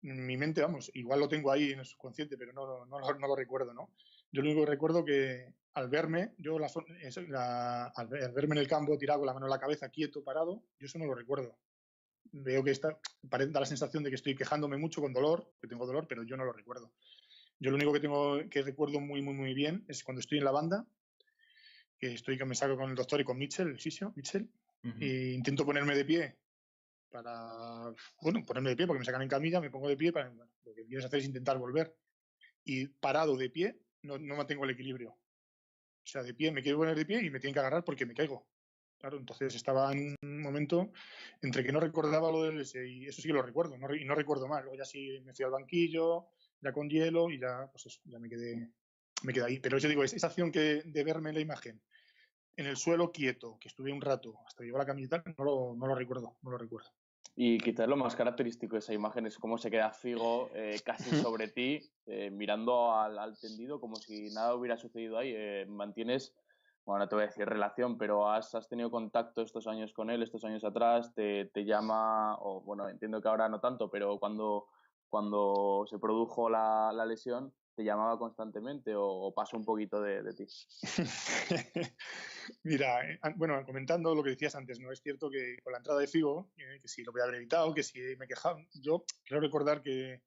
mi mente, vamos, igual lo tengo ahí en el subconsciente, pero no lo recuerdo, ¿no? Yo lo único que recuerdo que al verme, al verme en el campo tirado con la mano en la cabeza, quieto, parado, yo eso no lo recuerdo. Veo que da la sensación de que estoy quejándome mucho con dolor, que tengo dolor, pero yo no lo recuerdo. Yo lo único que recuerdo muy, muy, muy bien es cuando estoy en la banda, que me saco con el doctor y con Mitchell, e intento ponerme de pie ponerme de pie porque me sacan en camilla, me pongo de pie, lo que quieres hacer es intentar volver. Y parado de pie, no mantengo el equilibrio. O sea, de pie, me quiero poner de pie y me tienen que agarrar porque me caigo. Claro, entonces estaba en un momento entre que no recordaba lo del ese y eso sí que lo recuerdo, y no recuerdo más. Luego ya sí me fui al banquillo, ya con hielo y ya, pues eso, ya me quedé ahí. Pero yo digo, esa acción de verme en la imagen en el suelo quieto, que estuve un rato hasta que llegó la camiseta, no lo recuerdo. Y quizás lo más característico de esa imagen es cómo se queda Figo casi sobre ti, mirando al tendido como si nada hubiera sucedido ahí. Mantienes, bueno, no te voy a decir relación, pero has tenido contacto estos años con él, estos años atrás, te llama, o bueno, entiendo que ahora no tanto, pero cuando se produjo la lesión, ¿te llamaba constantemente o pasó un poquito de ti? Mira, bueno, comentando lo que decías antes, ¿no? Es cierto que con la entrada de Figo, que si lo voy a haber evitado, que si me he quejado, yo quiero recordar que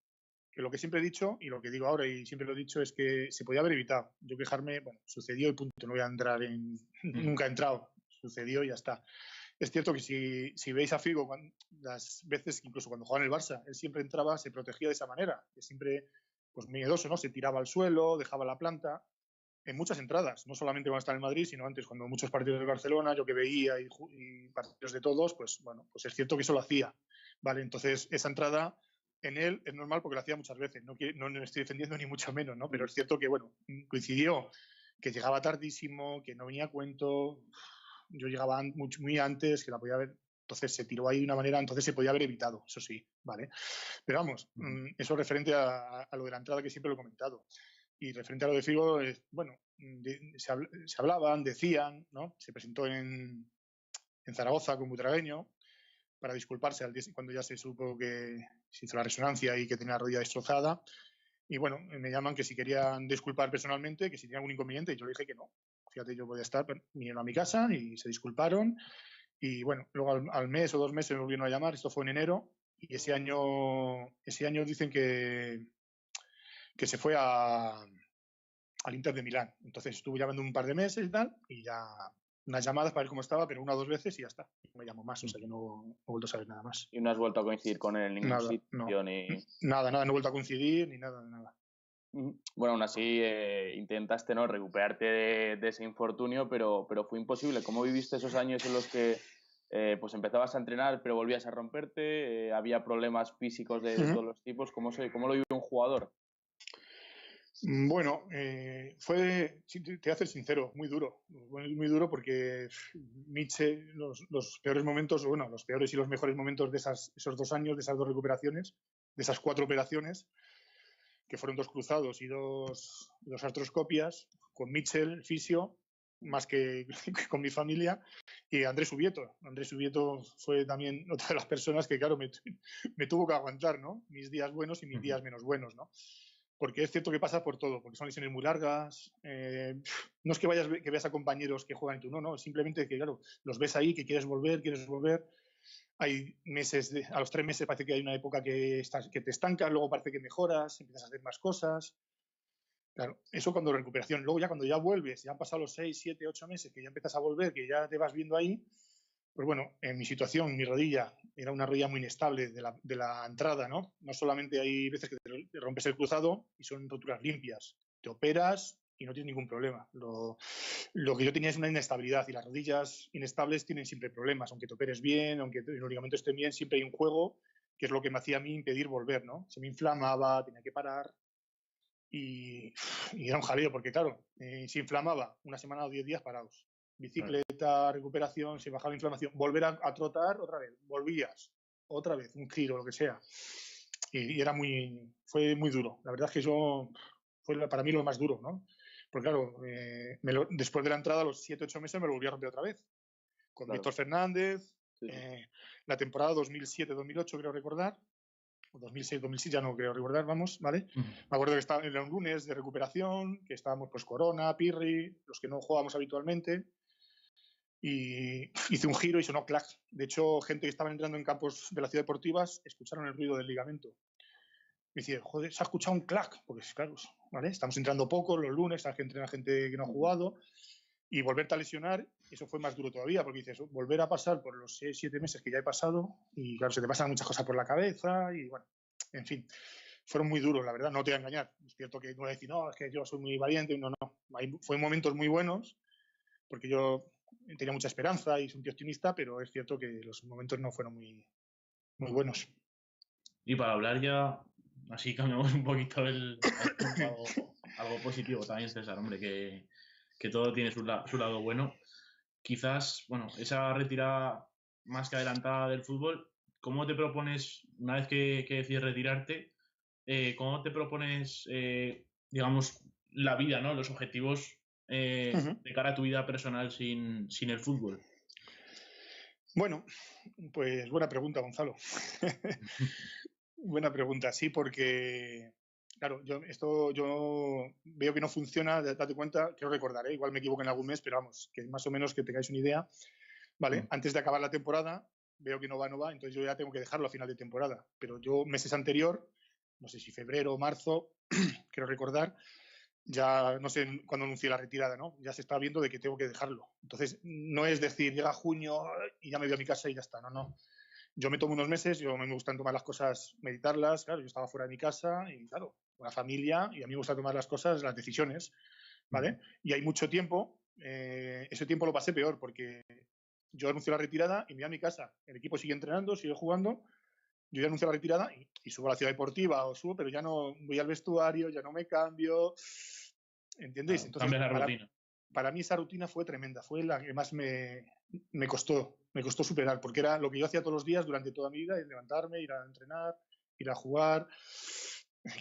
lo que siempre he dicho y lo que digo ahora y siempre lo he dicho es que se podía haber evitado. Yo quejarme, bueno, sucedió y punto, no voy a entrar en... Nunca he entrado, sucedió y ya está. Es cierto que si veis a Figo, las veces, incluso cuando jugaba en el Barça, él siempre entraba, se protegía de esa manera, que siempre, pues miedoso, ¿no? Se tiraba al suelo, dejaba la planta, en muchas entradas, no solamente cuando estaba en Madrid, sino antes, cuando muchos partidos de Barcelona, yo que veía y partidos de todos, pues bueno, pues es cierto que eso lo hacía, ¿vale? Entonces, esa entrada en él es normal porque lo hacía muchas veces, no me estoy defendiendo ni mucho menos, ¿no? Pero es cierto que, bueno, coincidió que llegaba tardísimo, que no venía a cuento, yo llegaba muy antes, que la podía haber, entonces se tiró ahí de una manera, entonces se podía haber evitado, eso sí, ¿vale? Pero vamos, eso referente a lo de la entrada que siempre lo he comentado. Y referente a lo de Figo, bueno, se hablaban, decían, ¿no? Se presentó en Zaragoza con Butragueño para disculparse cuando ya se supo que se hizo la resonancia y que tenía la rodilla destrozada. Y bueno, me llaman que si querían disculpar personalmente, que si tenía algún inconveniente, y yo le dije que no. Fíjate, yo podía estar, vinieron a mi casa y se disculparon. Y bueno, luego al mes o 2 meses me volvieron a llamar, esto fue en enero, y ese año dicen que se fue al Inter de Milán. Entonces estuvo llamando un par de meses y tal, y ya unas llamadas para ver cómo estaba, pero 1 o 2 veces y ya está. No me llamó más, o sea que no he vuelto a saber nada más. Y no has vuelto a coincidir con él en ningún Nada, sitio, no. ni... Nada, no he vuelto a coincidir, ni nada, nada. Bueno, aún así intentaste, ¿no?, recuperarte de ese infortunio, pero fue imposible. ¿Cómo viviste esos años en los que pues empezabas a entrenar pero volvías a romperte? Había problemas físicos de todos los tipos. ¿Cómo lo vive un jugador? Bueno, fue, te voy a ser sincero, muy duro. Muy duro porque Nietzsche, los peores momentos, bueno, los peores y los mejores momentos de esos 2 años, de esas 2 recuperaciones, de esas 4 operaciones, que fueron 2 cruzados y 2 artroscopias, con Mitchell, el fisio, más que con mi familia, y Andrés Ubieto. Andrés Ubieto fue también otra de las personas que, claro, me tuvo que aguantar, ¿no? Mis días buenos y mis días menos buenos, ¿no? Porque es cierto que pasa por todo, porque son lesiones muy largas. No es que veas a compañeros que juegan y tú no, simplemente que, claro, los ves ahí, que quieres volver. Hay meses, a los 3 meses parece que hay una época que te estancas, luego parece que mejoras, empiezas a hacer más cosas. Claro, eso cuando recuperación. Luego ya cuando ya vuelves, ya han pasado los 6, 7, 8 meses, que ya empiezas a volver, que ya te vas viendo ahí, pues bueno, en mi situación, mi rodilla era una rodilla muy inestable de la entrada, ¿no? No solamente hay veces que te rompes el cruzado y son roturas limpias. Te operas y no tienes ningún problema. Lo que yo tenía es una inestabilidad y las rodillas inestables tienen siempre problemas. Aunque te operes bien, aunque los ligamentos estén bien, siempre hay un juego que es lo que me hacía a mí impedir volver, ¿no? Se me inflamaba, tenía que parar y era un jaleo porque, claro, se inflamaba 1 semana o 10 días parados. Bicicleta, recuperación, se bajaba la inflamación, volver a trotar otra vez, volvías, otra vez, un giro, lo que sea. Y fue muy duro. La verdad es que eso fue para mí lo más duro, ¿no? Porque claro, después de la entrada, a los 7, 8 meses me lo volví a romper otra vez. Con Víctor Fernández, la temporada 2007-2008, creo recordar, o 2006-2006, ya no creo recordar, vamos, ¿vale? Me acuerdo que era un lunes de recuperación, que estábamos pues Corona, Pirri, los que no jugábamos habitualmente, y hice un giro y sonó clac. De hecho, gente que estaba entrando en campos de la ciudad deportivas escucharon el ruido del ligamento. Me decía, joder, se ha escuchado un clac, porque claro, ¿vale? Estamos entrando poco los lunes, hay que entrenar gente que no ha jugado, y volverte a lesionar, eso fue más duro todavía, porque dices, volver a pasar por los 6, 7 meses que ya he pasado, y claro, se te pasan muchas cosas por la cabeza, y bueno, en fin, fueron muy duros, la verdad, no te voy a engañar. Es cierto que no voy a decir, no, es que yo soy muy valiente, no. Fue momentos muy buenos, porque yo tenía mucha esperanza y soy un tío optimista, pero es cierto que los momentos no fueron muy, muy buenos. Y para hablar ya, así cambiamos un poquito algo positivo también, César, hombre, que todo tiene su lado bueno. Quizás, bueno, esa retirada más que adelantada del fútbol, ¿cómo te propones, una vez que decides retirarte, cómo te propones, digamos, la vida, ¿no? Los objetivos de cara a tu vida personal sin el fútbol? Bueno, pues buena pregunta, Gonzalo. Buena pregunta, sí, porque, claro, yo veo que no funciona, date cuenta, quiero recordar, igual me equivoco en algún mes, pero vamos, que más o menos que tengáis una idea, ¿vale? Antes de acabar la temporada, veo que no va, entonces yo ya tengo que dejarlo a final de temporada. Pero yo, meses anterior, no sé si febrero o marzo, quiero recordar, ya no sé cuándo anuncié la retirada, ¿no? Ya se está viendo de que tengo que dejarlo. Entonces, no es decir, llega junio y ya me voy a mi casa y ya está, no. Yo me tomo unos meses, me gustan tomar las cosas, meditarlas, claro, yo estaba fuera de mi casa y claro, con la familia, y a mí me gusta tomar las cosas, las decisiones, ¿vale? Y hay mucho tiempo, ese tiempo lo pasé peor porque yo anuncio la retirada y me voy a mi casa, el equipo sigue entrenando, sigue jugando, yo ya anuncio la retirada y subo a la ciudad deportiva o subo, pero ya no voy al vestuario, ya no me cambio, ¿entendéis? Claro, entonces, cambia la rutina. Para mí esa rutina fue tremenda, fue la que más me costó superar, porque era lo que yo hacía todos los días durante toda mi vida, es levantarme, ir a entrenar, ir a jugar,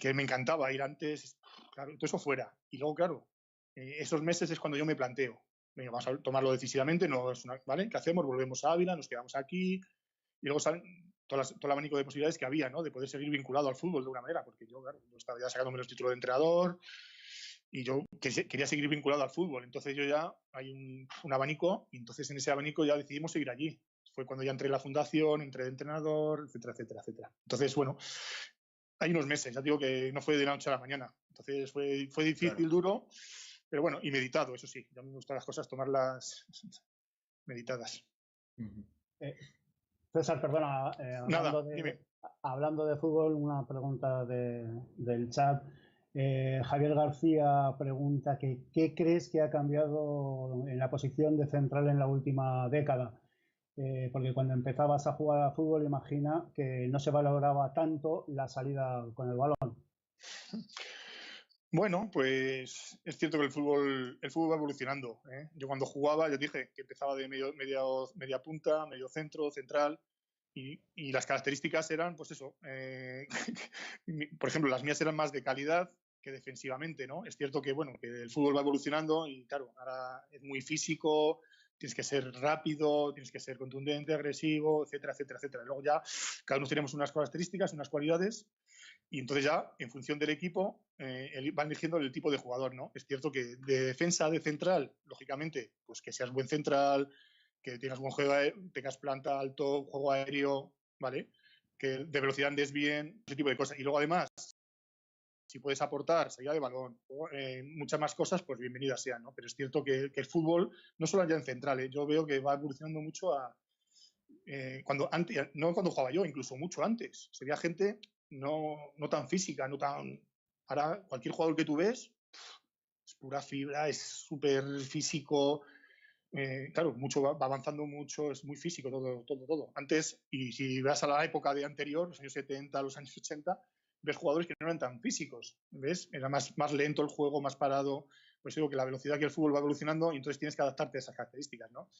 que me encantaba ir antes, claro, todo eso fuera. Y luego, claro, esos meses es cuando yo me planteo, venga, vamos a tomarlo decisivamente, ¿vale? ¿Qué hacemos? Volvemos a Ávila, nos quedamos aquí, y luego salen todo el abanico de posibilidades que había, ¿no? De poder seguir vinculado al fútbol de alguna manera, porque yo, claro, yo estaba ya sacándome los títulos de entrenador, y yo quería seguir vinculado al fútbol. Entonces yo ya hay un abanico y entonces en ese abanico ya decidimos seguir allí. Fue cuando ya entré en la fundación, entré de entrenador, etcétera, etcétera, etcétera. Entonces, bueno, hay unos meses, ya digo que no fue de la noche a la mañana. Entonces fue difícil, claro, duro, pero bueno, y meditado, eso sí. Ya me gustan las cosas, tomarlas meditadas. César, perdona, Dime. hablando de fútbol, una pregunta del chat. Javier García pregunta que ¿qué crees que ha cambiado en la posición de central en la última década? Porque cuando empezabas a jugar a fútbol, imagina que no se valoraba tanto la salida con el balón. Bueno, pues es cierto que el fútbol va evolucionando, ¿eh? Yo cuando jugaba, ya dije que empezaba de media punta, medio centro, central, y las características eran, pues eso, por ejemplo, las mías eran más de calidad que defensivamente, ¿no? Es cierto que, bueno, que el fútbol va evolucionando y, claro, ahora es muy físico, tienes que ser rápido, tienes que ser contundente, agresivo, etcétera, etcétera, etcétera. Luego ya cada uno tenemos unas características, unas cualidades, y entonces ya, en función del equipo, van eligiendo el tipo de jugador, ¿no? Es cierto que de defensa, de central, lógicamente, pues que seas buen central, que tengas buen juego, tengas planta, alto, juego aéreo, ¿vale? Que de velocidad andes bien, ese tipo de cosas. Y luego, además, si puedes aportar salida de balón, muchas más cosas, pues bienvenidas sean, ¿no? Pero es cierto que el fútbol, no solo ya en central, yo veo que va evolucionando mucho a... no cuando jugaba yo, incluso mucho antes. Se veía gente no tan física, no tan... Ahora, cualquier jugador que tú ves es pura fibra, es súper físico. Claro, va avanzando mucho, es muy físico todo. Antes, y si vas a la época de anterior, los años 70, los años 80, ves jugadores que no eran tan físicos, ¿ves? Era más lento el juego, más parado. Pues digo que la velocidad que el fútbol va evolucionando y entonces tienes que adaptarte a esas características, ¿no?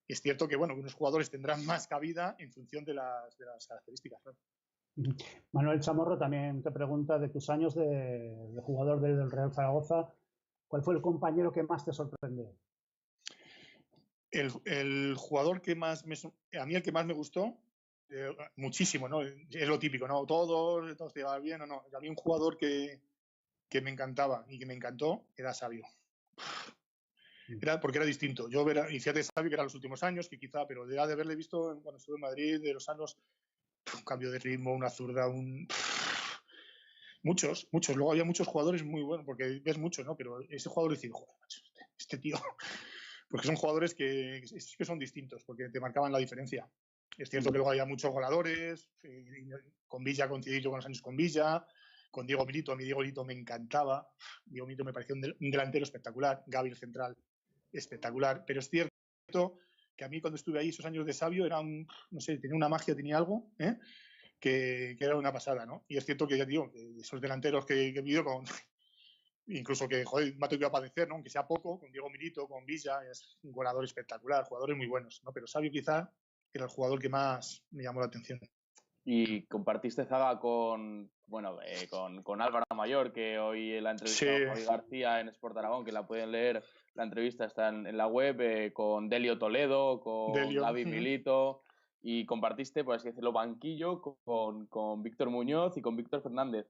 Y es cierto que, bueno, unos jugadores tendrán más cabida en función de las características, ¿no? Manuel Chamorro también te pregunta de tus años de jugador del Real Zaragoza, ¿cuál fue el compañero que más te sorprendió? El jugador que más a mí el que más me gustó, muchísimo, ¿no? Es lo típico, ¿no? Todos te llevaban bien o no. A mí un jugador que me encantaba y que me encantó era Sabio. Porque era distinto. Y fíjate, Sabio, que era los últimos años, que quizá, pero de haberle visto cuando estuve en Madrid, de los años, un cambio de ritmo, una zurda, muchos. Luego había muchos jugadores muy buenos, porque ves muchos, ¿no? Pero ese jugador decía, joder, macho, este tío... Porque son jugadores que son distintos, porque te marcaban la diferencia. Es cierto que luego había muchos goleadores, con Villa, coincidí con los años con Villa, con Diego Milito. A mí Diego Milito me encantaba. Diego Milito me pareció un delantero espectacular. Gavi, el central, espectacular. Pero es cierto que a mí cuando estuve ahí, esos años de Sabio, no sé, tenía una magia, tenía algo, que era una pasada, ¿no? Y es cierto que, ya digo, esos delanteros que he vivido con... Incluso que, joder, me ha tocado padecer, ¿no? Aunque sea poco, con Diego Milito, con Villa, es un goleador espectacular, jugadores muy buenos, ¿no? Pero Sabio quizá era el jugador que más me llamó la atención. Y compartiste zaga con Álvaro Mayor, que hoy la entrevista a Javi García en Sport Aragón, que la pueden leer, la entrevista está en la web, con Delio Toledo, con Gaby Milito, y compartiste, por así decirlo, banquillo con Víctor Muñoz y con Víctor Fernández.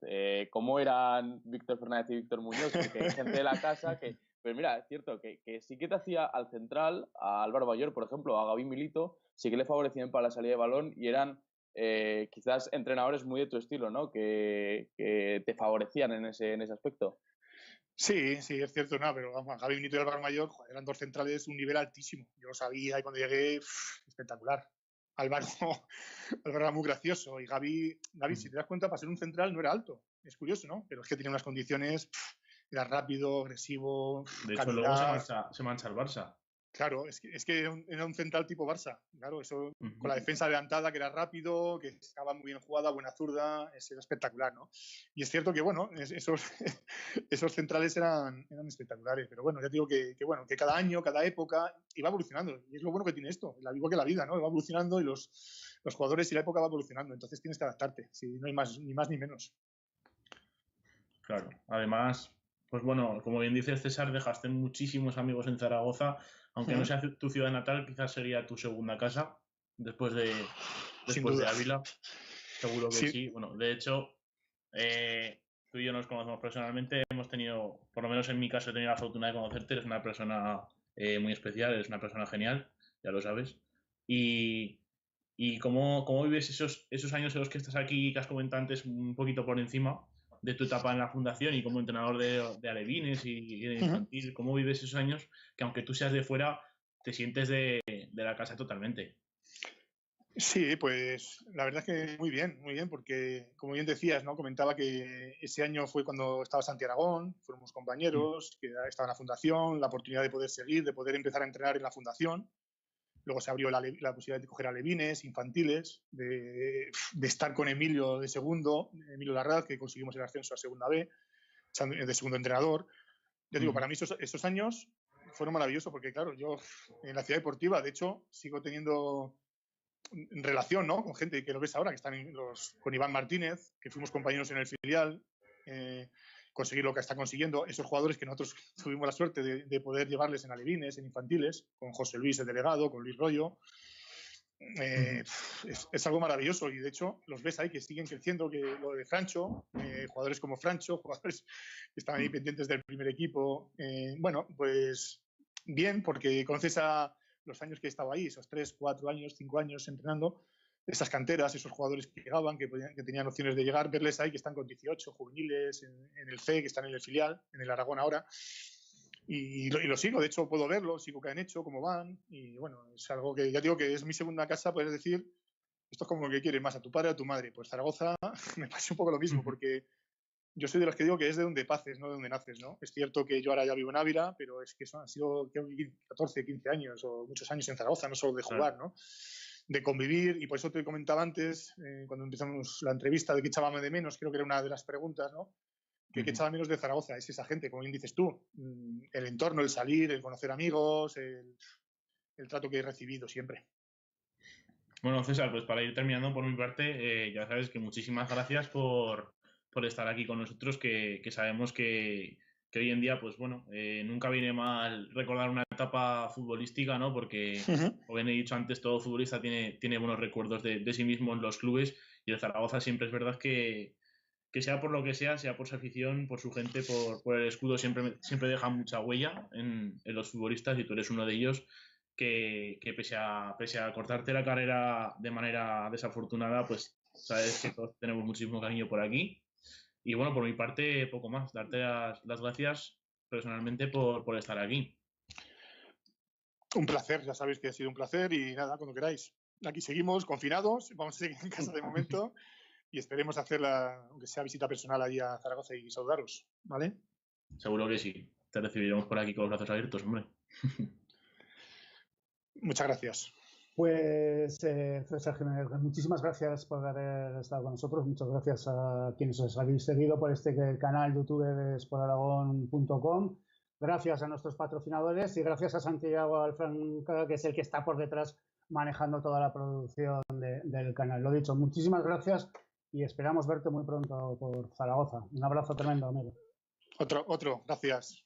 ¿Cómo eran Víctor Fernández y Víctor Muñoz? Porque hay gente de la casa que... Pero mira, es cierto que sí que te hacía al central, a Álvaro Mayor, por ejemplo, a Gaby Milito, sí que le favorecían para la salida de balón y eran quizás entrenadores muy de tu estilo, ¿no? Que te favorecían en ese aspecto. Sí, es cierto, no, pero vamos, Gaby Milito y Álvaro Mayor, joder, eran dos centrales de un nivel altísimo. Yo lo sabía y cuando llegué, espectacular. Álvaro era muy gracioso y Gaby, si te das cuenta, para ser un central no era alto. Es curioso, ¿no? Pero es que tenía unas condiciones, era rápido, agresivo, de hecho, luego se mancha el Barça. Claro, es que era un central tipo Barça. Claro, eso con la defensa adelantada, que era rápido, que estaba muy bien jugada, buena zurda, era espectacular, ¿no? Y es cierto que, bueno, esos centrales eran espectaculares. Pero bueno, ya digo que cada año, cada época iba evolucionando. Y es lo bueno que tiene esto, igual que la vida, ¿no? Va evolucionando y los jugadores y la época va evolucionando. Entonces tienes que adaptarte, no hay ni más ni menos. Claro, además, pues bueno, como bien dices, César, dejaste muchísimos amigos en Zaragoza. Aunque no sea tu ciudad natal, quizás sería tu segunda casa después de Ávila. Seguro que sí. Bueno, de hecho, tú y yo nos conocemos personalmente. Hemos tenido, por lo menos en mi caso, he tenido la fortuna de conocerte. Eres una persona muy especial, eres una persona genial, ya lo sabes. Y cómo vives esos años en los que estás aquí, que has comentado antes un poquito por encima de tu etapa en la fundación y como entrenador de alevines y de infantil, ¿cómo vives esos años que aunque tú seas de fuera, te sientes de la casa totalmente. Sí, pues la verdad es que muy bien, porque como bien decías, ¿no? Comentaba que ese año fue cuando estaba Santi Aragón, fuimos compañeros, que estaba en la fundación, la oportunidad de poder seguir, de poder empezar a entrenar en la fundación. Luego se abrió la posibilidad de coger alevines, infantiles, de estar con Emilio de segundo, Emilio Larraz, que conseguimos el ascenso a segunda B, de segundo entrenador. Yo digo, para mí esos años fueron maravillosos porque, claro, yo en la ciudad deportiva, de hecho, sigo teniendo relación, ¿no? Con gente que lo ves ahora, que están con Iván Martínez, que fuimos compañeros en el filial, conseguir lo que está consiguiendo, esos jugadores que nosotros tuvimos la suerte de poder llevarles en alevines, en infantiles, con José Luis el delegado, con Luis Rollo. Es algo maravilloso y de hecho los ves ahí que siguen creciendo, que lo de Francho, jugadores como Francho, jugadores que están ahí pendientes del primer equipo. Bueno, pues bien, porque conoces a los años que he estado ahí, esos 3, 4 años, 5 años entrenando, esas canteras, esos jugadores que llegaban, que tenían opciones de llegar, verles ahí que están con 18 juveniles en el C, que están en el filial, en el Aragón ahora. Y lo sigo, de hecho puedo verlo, sigo qué han hecho, cómo van, y bueno, es algo que ya digo que es mi segunda casa, puedes decir, esto es como lo que quieres más, a tu padre o a tu madre. Pues Zaragoza me pasa un poco lo mismo, porque yo soy de los que digo que es de donde paces, no de donde naces, ¿no? Es cierto que yo ahora ya vivo en Ávila, pero es que eso han sido 14, 15 años o muchos años en Zaragoza, no solo de jugar, ¿no? De convivir, y por eso te comentaba antes, cuando empezamos la entrevista, de qué echábame de menos, creo que era una de las preguntas, ¿no? Que echaba menos de Zaragoza, es esa gente, como bien dices tú, el entorno, el salir, el conocer amigos, el trato que he recibido siempre. Bueno, César, pues para ir terminando por mi parte, ya sabes que muchísimas gracias por estar aquí con nosotros, que sabemos que hoy en día, pues bueno, nunca viene mal recordar una etapa futbolística, ¿no? Porque, como bien he dicho antes, todo futbolista tiene buenos recuerdos de sí mismo en los clubes, y el Zaragoza siempre es verdad que sea por lo que sea por su afición, por su gente, por el escudo, siempre deja mucha huella en los futbolistas, y tú eres uno de ellos, que pese a cortarte la carrera de manera desafortunada, pues sabes que todos tenemos muchísimo cariño por aquí. Y bueno, por mi parte, poco más. Darte las gracias personalmente por estar aquí. Un placer, ya sabéis que ha sido un placer y nada, cuando queráis. Aquí seguimos confinados, vamos a seguir en casa de momento y esperemos hacer aunque sea visita personal allí a Zaragoza y saludaros, ¿vale? Seguro que sí. Te recibiremos por aquí con los brazos abiertos, hombre. Muchas gracias. Pues, César Jiménez, muchísimas gracias por haber estado con nosotros. Muchas gracias a quienes os habéis seguido por este canal YouTube de sportaragón.com. Gracias a nuestros patrocinadores y gracias a Santiago Alfranca, que es el que está por detrás manejando toda la producción del canal. Lo dicho, muchísimas gracias y esperamos verte muy pronto por Zaragoza. Un abrazo tremendo, amigo. Otro, gracias.